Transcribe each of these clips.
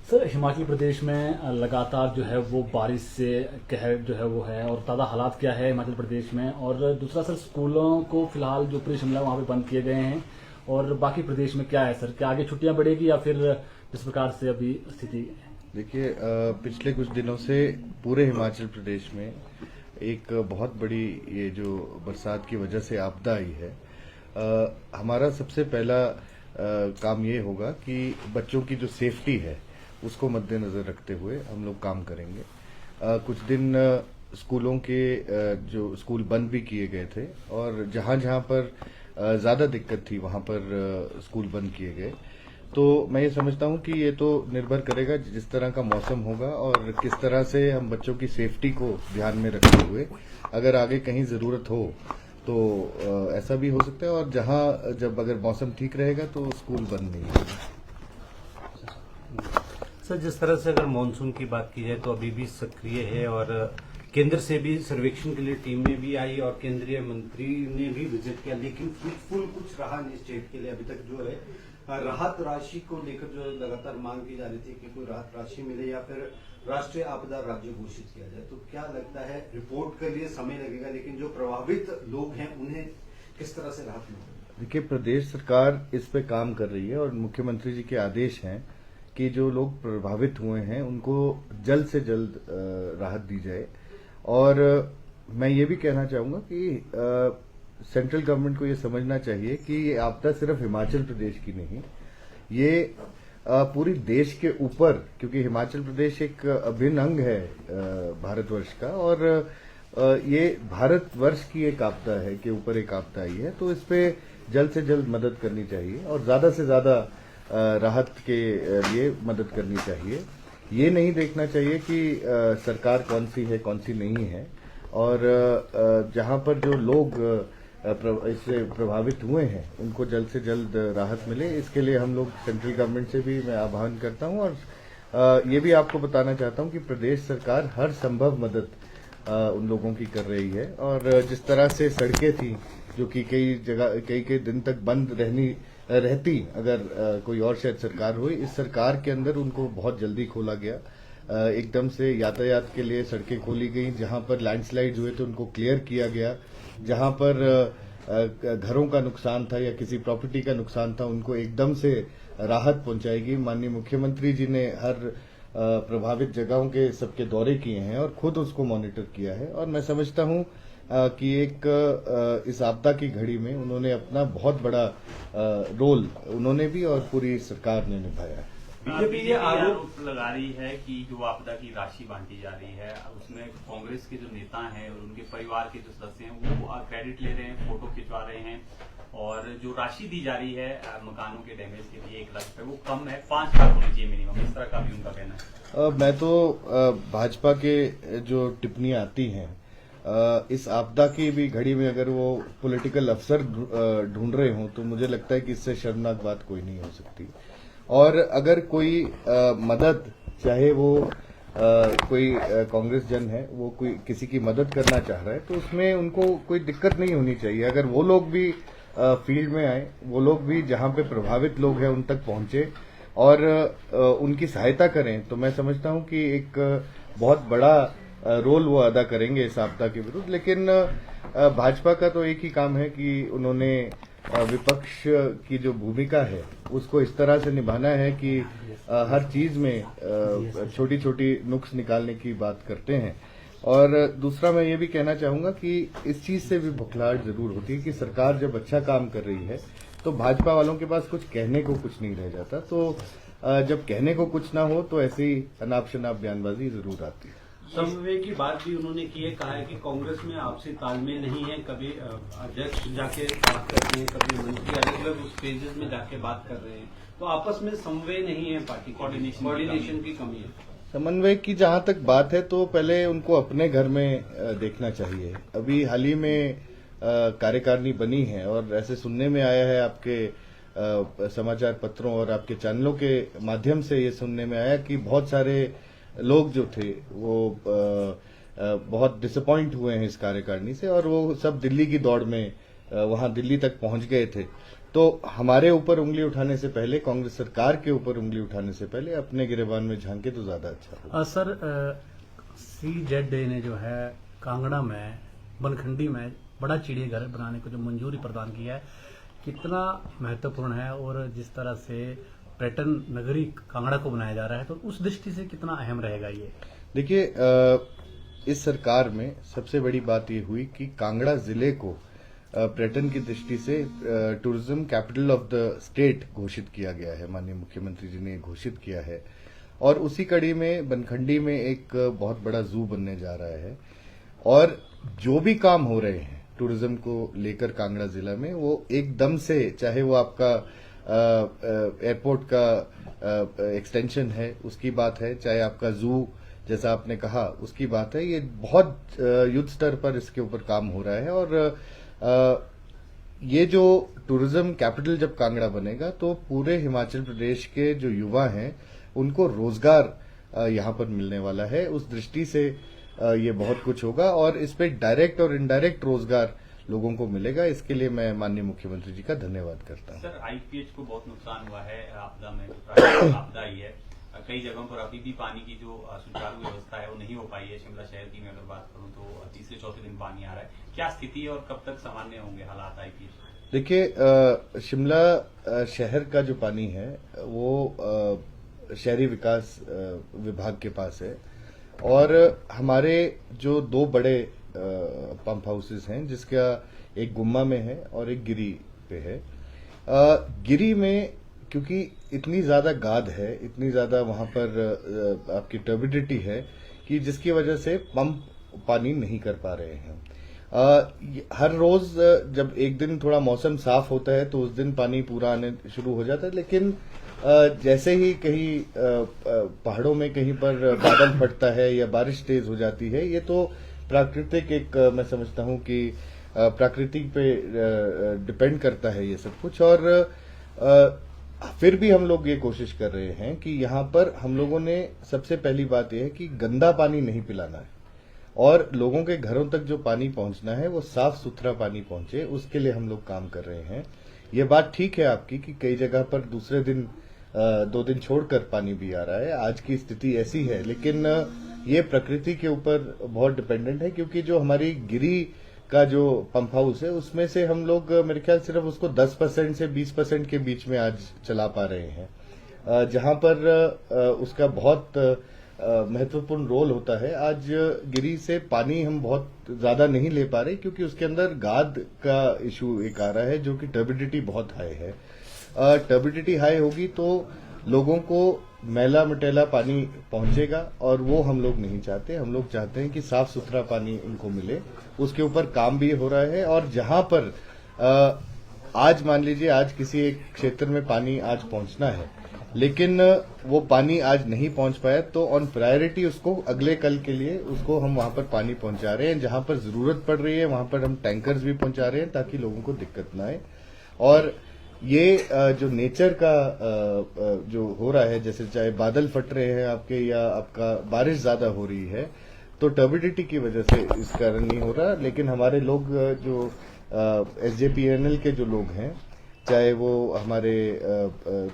Sir, Himachal Pradesh में लगातार जो है वो बारिश से कहर जो है वो है, और ताज़ा हालात क्या है हिमाचल प्रदेश में। और दूसरा सर, स्कूलों को फिलहाल जो पूरी शिमला वहाँ पे बंद किए गए हैं, और बाकी प्रदेश में क्या है सर, क्या आगे छुट्टियां बढ़ेगी या फिर जिस प्रकार से अभी स्थिति है? देखिए, पिछले कुछ दिनों से पूरे हिमाचल प्रदेश में एक बहुत बड़ी ये जो बरसात की वजह से आपदा आई है। हमारा सबसे पहला काम ये होगा कि बच्चों की जो सेफ्टी है उसको मद्देनजर रखते हुए हम लोग काम करेंगे। कुछ दिन स्कूलों के जो स्कूल बंद भी किए गए थे, और जहां जहां पर ज्यादा दिक्कत थी वहां पर स्कूल बंद किए गए। तो मैं ये समझता हूं कि ये तो निर्भर करेगा जिस तरह का मौसम होगा और किस तरह से हम बच्चों की सेफ्टी को ध्यान में रखते हुए अगर आगे कहीं जरूरत हो तो ऐसा भी हो सकता है, और जहां जब अगर मौसम ठीक रहेगा तो स्कूल बंद नहीं होगा। सर, जिस तरह से अगर मानसून की बात की जाए तो अभी भी सक्रिय है, और केंद्र से भी सर्वेक्षण के लिए टीमें भी आई और केंद्रीय मंत्री ने भी विजिट किया, लेकिन फ्रूटफुल कुछ रहा नहीं स्टेट के लिए अभी तक। जो है राहत राशि को लेकर जो लगातार मांग की जा रही थी कि कोई राहत राशि मिले या फिर राष्ट्रीय आपदा राज्य घोषित किया जाए, तो क्या लगता है रिपोर्ट के लिए समय लगेगा, लेकिन जो प्रभावित लोग हैं उन्हें किस तरह से राहत मिलेगी? देखिए, प्रदेश सरकार इस पे काम कर रही है और मुख्यमंत्री जी के आदेश हैं कि जो लोग प्रभावित हुए हैं उनको जल्द से जल्द राहत दी जाए। और मैं ये भी कहना चाहूंगा कि सेंट्रल गवर्नमेंट को ये समझना चाहिए कि ये आपदा सिर्फ हिमाचल प्रदेश की नहीं, ये पूरी देश के ऊपर, क्योंकि हिमाचल प्रदेश एक अभिन्न अंग है भारतवर्ष का, और ये भारतवर्ष की एक आपदा है के ऊपर एक आपदा आई है। तो इस पे जल्द से जल्द मदद करनी चाहिए और ज्यादा से ज्यादा राहत के लिए मदद करनी चाहिए। ये नहीं देखना चाहिए कि सरकार कौन सी है कौन सी नहीं है, और जहां पर जो लोग इससे प्रभावित हुए हैं उनको जल्द से जल्द राहत मिले, इसके लिए हम लोग सेंट्रल गवर्नमेंट से भी मैं आह्वान करता हूं। और ये भी आपको बताना चाहता हूं कि प्रदेश सरकार हर संभव मदद उन लोगों की कर रही है। और जिस तरह से सड़कें थी जो कि कई दिन तक बंद रहती अगर कोई और शायद सरकार हुई, इस सरकार के अंदर उनको बहुत जल्दी खोला गया। एकदम से यातायात के लिए सड़कें खोली गई, जहां पर लैंडस्लाइड हुए तो उनको क्लियर किया गया, जहां पर घरों का नुकसान था या किसी प्रॉपर्टी का नुकसान था उनको एकदम से राहत पहुंचाएगी। माननीय मुख्यमंत्री जी ने हर प्रभावित जगहों के सबके दौरे किए हैं और खुद उसको मॉनिटर किया है, और मैं समझता हूं कि एक इस आपदा की घड़ी में उन्होंने अपना बहुत बड़ा रोल उन्होंने भी और पूरी सरकार ने निभाया है। बीजेपी ये आरोप लगा रही है कि जो आपदा की राशि बांटी जा रही है उसमें कांग्रेस के जो नेता हैं और उनके परिवार के जो सदस्य हैं वो क्रेडिट ले रहे हैं, फोटो खिंचवा रहे हैं, और जो राशि दी जा रही है मकानों के डैमेज के लिए 1 लाख रुपए वो कम है, 5 लाख होनी चाहिए मिनिमम, इस तरह का भी उनका कहना है। मैं तो भाजपा के जो टिप्पणियां आती हैं इस आपदा की भी घड़ी में अगर वो पॉलिटिकल अफसर ढूंढ रहे हों तो मुझे लगता है कि इससे शर्मनाक बात कोई नहीं हो सकती। और अगर कोई मदद, चाहे वो कोई कांग्रेस जन है, वो कोई किसी की मदद करना चाह रहा है तो उसमें उनको कोई दिक्कत नहीं होनी चाहिए। अगर वो लोग भी फील्ड में आए, वो लोग भी जहां पे प्रभावित लोग हैं उन तक पहुंचे और उनकी सहायता करें, तो मैं समझता हूं कि एक बहुत बड़ा रोल वो अदा करेंगे इस आपदा के विरुद्ध। लेकिन भाजपा का तो एक ही काम है कि उन्होंने विपक्ष की जो भूमिका है उसको इस तरह से निभाना है कि हर चीज में छोटी छोटी नुक्स निकालने की बात करते हैं। और दूसरा मैं ये भी कहना चाहूंगा कि इस चीज से भी भुखलाहट जरूर होती है कि सरकार जब अच्छा काम कर रही है तो भाजपा वालों के पास कुछ कहने को कुछ नहीं रह जाता। तो जब कहने को कुछ ना हो तो ऐसी अनाप शनाप बयानबाजी जरूर आती है। समन्वय की बात भी उन्होंने की है, कहा है कि कांग्रेस में आपसी तालमेल नहीं है, कभी अध्यक्ष जाके बात कर रहे हैं, कभी मंत्री अलग अलग उस पेजेस में जाके बात कर रहे हैं, तो आपस में समन्वय नहीं है, पार्टी कोऑर्डिनेशन की कमी है। समन्वय की जहां तक बात है तो पहले उनको अपने घर में देखना चाहिए। अभी हाल ही में कार्यकारिणी बनी है और ऐसे सुनने में आया है, आपके समाचार पत्रों और आपके चैनलों के माध्यम से ये सुनने में आया कि बहुत सारे लोग जो थे वो बहुत डिसअपॉइंट हुए हैं इस कार्यकारिणी से, और वो सब दिल्ली की दौड़ में वहां दिल्ली तक पहुंच गए थे। तो हमारे ऊपर उंगली उठाने से पहले, कांग्रेस सरकार के ऊपर उंगली उठाने से पहले अपने गिरेबान में झांके तो ज्यादा अच्छा होगा। सर, CZA ने जो है कांगड़ा में बनखंडी में बड़ा चिड़ियाघर बनाने को जो मंजूरी प्रदान की है, कितना महत्वपूर्ण है, और जिस तरह से पर्यटन नगरी कांगड़ा को बनाया जा रहा है, तो उस दृष्टि से कितना अहम रहेगा ये? देखिए, इस सरकार में सबसे बड़ी बात ये हुई कि कांगड़ा जिले को पर्यटन की दृष्टि से tourism capital of the state घोषित किया गया है। माननीय मुख्यमंत्री जी ने घोषित किया है, और उसी कड़ी में बनखंडी में एक बहुत बड़ा जू बनने जा रहा है। और जो भी काम हो रहे हैं टूरिज्म को लेकर कांगड़ा जिला में, वो एकदम से, चाहे वो आपका एयरपोर्ट का एक्सटेंशन है उसकी बात है, चाहे आपका जू जैसा आपने कहा उसकी बात है, ये बहुत युद्ध स्तर पर इसके ऊपर काम हो रहा है। और ये जो टूरिज्म कैपिटल जब कांगड़ा बनेगा तो पूरे हिमाचल प्रदेश के जो युवा हैं उनको रोजगार यहाँ पर मिलने वाला है। उस दृष्टि से ये बहुत कुछ होगा, और इस पे डायरेक्ट और इनडायरेक्ट रोजगार लोगों को मिलेगा। इसके लिए मैं माननीय मुख्यमंत्री जी का धन्यवाद करता हूँ। सर, IPH को बहुत नुकसान हुआ है आपदा में, जो प्राकृतिक आपदा आई है। कई जगहों पर अभी भी पानी की जो सुचारू व्यवस्था है वो नहीं हो पाई है। शिमला शहर की मैं अगर बात करूं तो तीसरे चौथे दिन पानी आ रहा है। क्या स्थिति है और कब तक सामान्य होंगे हालात IPH? देखिए, शिमला शहर का जो पानी है वो शहरी विकास विभाग के पास है, और हमारे जो दो बड़े पंप हाउसेस हैं, जिसका एक गुम्मा में है और एक गिरी पे है। गिरी में क्योंकि इतनी ज्यादा गाद है, इतनी ज्यादा वहां पर आपकी टर्बिडिटी है कि जिसकी वजह से पंप पानी नहीं कर पा रहे हैं। हर रोज जब एक दिन थोड़ा मौसम साफ होता है तो उस दिन पानी पूरा आने शुरू हो जाता है, लेकिन जैसे ही कहीं पहाड़ों में कहीं पर बादल फटता है या बारिश तेज हो जाती है, ये तो प्राकृतिक एक मैं समझता हूं कि प्रकृति पे डिपेंड करता है ये सब कुछ। और फिर भी हम लोग ये कोशिश कर रहे हैं कि यहाँ पर हम लोगों ने सबसे पहली बात यह है कि गंदा पानी नहीं पिलाना है, और लोगों के घरों तक जो पानी पहुंचना है वो साफ सुथरा पानी पहुंचे, उसके लिए हम लोग काम कर रहे हैं। ये बात ठीक है आपकी कि कई जगह पर दूसरे दिन 2 दिन छोड़कर पानी भी आ रहा है। आज की स्थिति ऐसी है, लेकिन ये प्रकृति के ऊपर बहुत डिपेंडेंट है, क्योंकि जो हमारी गिरी का जो पंप हाउस है उसमें से हम लोग मेरे ख्याल सिर्फ उसको 10% से 20% के बीच में आज चला पा रहे हैं, जहां पर उसका बहुत महत्वपूर्ण रोल होता है। आज गिरी से पानी हम बहुत ज्यादा नहीं ले पा रहे, क्योंकि उसके अंदर गाद का इशू एक आ रहा है, जो कि टर्बिडिटी बहुत हाई है। टर्बिडिटी हाई होगी तो लोगों को मैला मटेला पानी पहुंचेगा, और वो हम लोग नहीं चाहते। हम लोग चाहते हैं कि साफ सुथरा पानी उनको मिले, उसके ऊपर काम भी हो रहा है। और जहां पर आज मान लीजिए आज किसी एक क्षेत्र में पानी आज पहुंचना है, लेकिन वो पानी आज नहीं पहुंच पाया, तो ऑन प्रायोरिटी उसको अगले कल के लिए उसको हम वहां पर पानी पहुंचा रहे हैं। जहां पर जरूरत पड़ रही है वहां पर हम टैंकर्स भी पहुंचा रहे हैं, ताकि लोगों को दिक्कत ना आए। और ये जो नेचर का जो हो रहा है, जैसे चाहे बादल फट रहे हैं आपके या आपका बारिश ज्यादा हो रही है, तो टर्बिडिटी की वजह से इस कारण नहीं हो रहा। लेकिन हमारे लोग जो SJPNL के जो लोग हैं, चाहे वो हमारे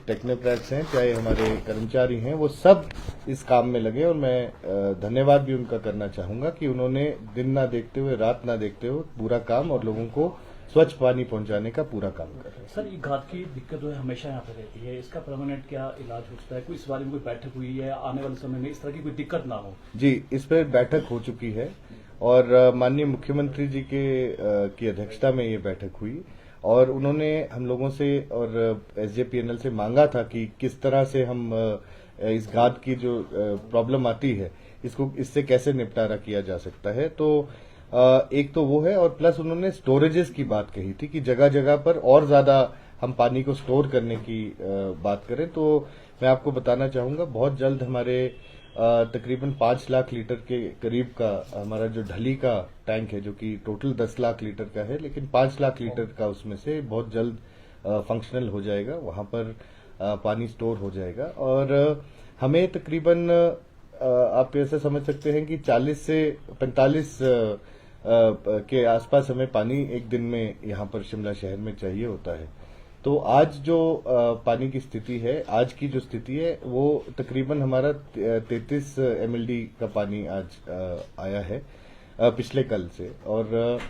टेक्नोक्रेट्स हैं, चाहे हमारे कर्मचारी हैं, वो सब इस काम में लगे। और मैं धन्यवाद भी उनका करना चाहूंगा कि उन्होंने दिन ना देखते हुए, रात ना देखते हुए पूरा काम और लोगों को स्वच्छ पानी पहुंचाने का पूरा काम कर रहे हैं। सर, ये घात की दिक्कत जो है हमेशा यहाँ पे रहती है, इसका परमानेंट क्या इलाज हो सकता है? कोई इस बारे में कोई बैठक हुई है आने वाले समय में इस तरह की कोई दिक्कत ना हो? जी, इस पर बैठक हो चुकी है, और माननीय मुख्यमंत्री जी की अध्यक्षता में ये बैठक हुई, और उन्होंने हम लोगों से और SJPNL से मांगा था कि किस तरह से हम इस घात की जो प्रॉब्लम आती है इससे कैसे निपटारा किया जा सकता है। तो एक तो वो है, और प्लस उन्होंने स्टोरेजेस की बात कही थी कि जगह जगह पर और ज्यादा हम पानी को स्टोर करने की बात करें। तो मैं आपको बताना चाहूंगा, बहुत जल्द हमारे तकरीबन 5 लाख लीटर के करीब का हमारा जो ढली का टैंक है, जो कि टोटल 10 लाख लीटर का है, लेकिन 5 लाख लीटर का उसमें से बहुत जल्द फंक्शनल हो जाएगा, वहां पर पानी स्टोर हो जाएगा। और हमें तकरीबन आप ऐसा समझ सकते हैं कि 40 से 45 के आसपास हमें पानी एक दिन में यहाँ पर शिमला शहर में चाहिए होता है। तो आज जो पानी की स्थिति है, आज की जो स्थिति है वो तकरीबन हमारा 33 MLD का पानी आज आया है पिछले कल से। और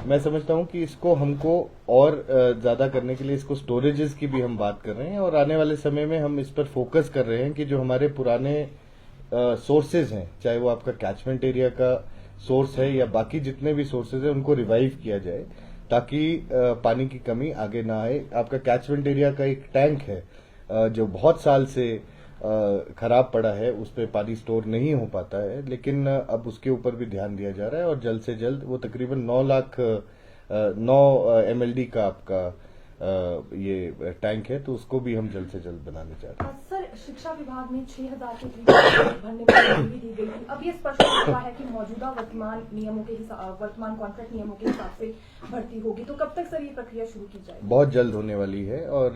मैं समझता हूं कि इसको हमको और ज्यादा करने के लिए इसको स्टोरेजेस की भी हम बात कर रहे हैं, और आने वाले समय में हम इस पर फोकस कर रहे हैं कि जो हमारे पुराने सोर्सेज हैं, चाहे वो आपका कैचमेंट एरिया का सोर्स है या बाकी जितने भी सोर्सेज हैं, उनको रिवाइव किया जाए ताकि पानी की कमी आगे ना आए। आपका कैचमेंट एरिया का एक टैंक है जो बहुत साल से खराब पड़ा है, उस पर पानी स्टोर नहीं हो पाता है, लेकिन अब उसके ऊपर भी ध्यान दिया जा रहा है और जल्द से जल्द वो तकरीबन 9 MLD का आपका ये टैंक है, तो उसको भी हम जल्द से जल्द बनाने जा रहे हैं। सर, शिक्षा विभाग में 6000 के करीब भरने की मंजूरी दी गई थी। अब ये स्पष्ट हो चुका है कि मौजूदा वर्तमान कॉन्ट्रैक्ट नियमों के हिसाब से भर्ती होगी, तो कब तक सर ये प्रक्रिया शुरू की जाएगी? बहुत जल्द होने वाली है। और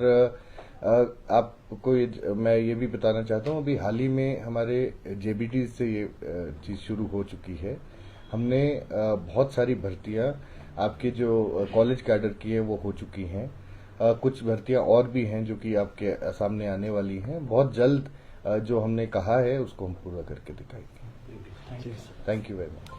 आपको मैं ये भी बताना चाहता हूँ, अभी हाल ही में हमारे JBT से ये चीज शुरू हो चुकी है। हमने बहुत सारी भर्तियां आपके जो कॉलेज कैडर की है वो हो चुकी हैं। कुछ भर्तियां और भी हैं जो कि आपके सामने आने वाली हैं। बहुत जल्द जो हमने कहा है उसको हम पूरा करके दिखाएंगे। Thank you very much.